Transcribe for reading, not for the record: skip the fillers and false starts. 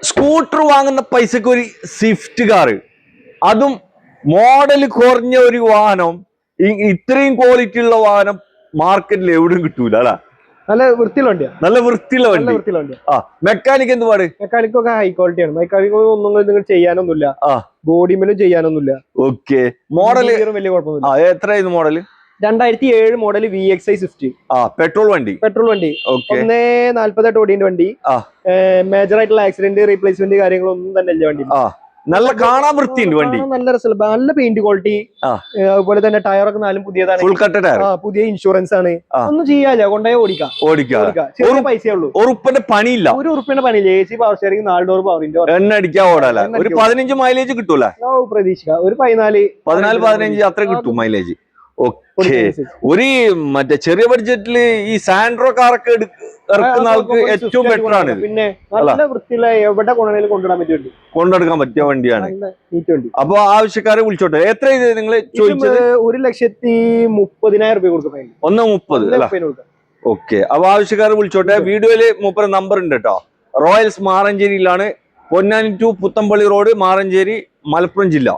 Scooter വാങ്ങുന്ന പൈസക്ക് ഒരു സ്വിഫ്റ്റ് കാറ്, അതും മോഡൽ കുറഞ്ഞ ഒരു വാഹനം, ഇത്രയും ക്വാളിറ്റി ഉള്ള വാഹനം മാർക്കറ്റിൽ എവിടെയും കിട്ടൂല അല്ല. നല്ല വൃത്തിയുള്ള വണ്ടിയാ, നല്ല വൃത്തിയുള്ള വണ്ടി. ആ മെക്കാനിക് എന്ത് പാട്? മെക്കാനിക് ഒക്കെ ഹൈ ക്വാളിറ്റി ആണ്. മെക്കാനിക് ഒന്നും നിങ്ങൾ ചെയ്യാനൊന്നുമില്ല, ബോഡിമേലും ചെയ്യാനൊന്നുമില്ല. ഓക്കെ. മോഡല് വലിയ കുഴപ്പമൊന്നുമില്ല. എത്രയായിരുന്നു model? 2007 model VXi Swift. Petrol വണ്ടി. 1.48 ഓടിന്റെ വണ്ടി. മേജർ ആയിട്ടുള്ള ആക്സിഡന്റ് റീപ്ലേസ്മെന്റ് കാര്യങ്ങളൊന്നും തന്നെ ഇല്ല വണ്ടി. നല്ല കാണാൻ വൃത്തിയുണ്ട് വണ്ടി, നല്ല രസം, നല്ല പെയിന്റ് ക്വാളിറ്റി. അതുപോലെ തന്നെ ടയറൊക്കെ നാലും പുതിയതാണ്, ഫുൾ കട്ട ടയർ, പുതിയ ഇൻഷുറൻസ് ആണ്. ഒന്നും ചെയ്യാല്ല, കൊണ്ടുപോയി ഓടിക്കാം. ചെറിയ പൈസയേ ഉള്ളൂ. ഉറുപ്പിന്റെ പണിയില്ല, ഒരു ഉറുപ്പിന്റെ പണിയില്ല. AC power steering 4 door power window, എണ്ണ അടിക്കാൻ ഓടാല. ഒരു 15 മൈലേജ് കിട്ടൂല പ്രതീക്ഷിക്കാം. ഒരു 14-15 അത്ര കിട്ടും മൈലേജ്. ഓക്കെ. ഒരു മറ്റേ ചെറിയ ബഡ്ജറ്റില് ഈ സാൻഡ്രോ കാറൊക്കെ ഇറക്കുന്ന ആൾക്ക് ഏറ്റവും ബെറ്റർ ആണ്. പിന്നെ നല്ല വൃത്തിയുള്ള എവിടെ കൊണ്ടെടുക്കാൻ പറ്റിയ വണ്ടിയാണ്. അപ്പൊ ആവശ്യക്കാരെ വിളിച്ചോട്ടെ. എത്ര ഇത് നിങ്ങൾ ചോദിച്ചത്? 1,30,000 രൂപ കൊടുക്കും. 1.30. ഓക്കെ. അപ്പൊ ആവശ്യക്കാരെ വിളിച്ചോട്ടെ. വീഡിയോയില് മൂപ്പര നമ്പർ ഉണ്ട് കേട്ടോ. റോയൽസ് മാറഞ്ചേരിയിലാണ്. പൊന്നാനി ടു പുത്തമ്പള്ളി റോഡ്, മാറഞ്ചേരി, മലപ്പുറം ജില്ല.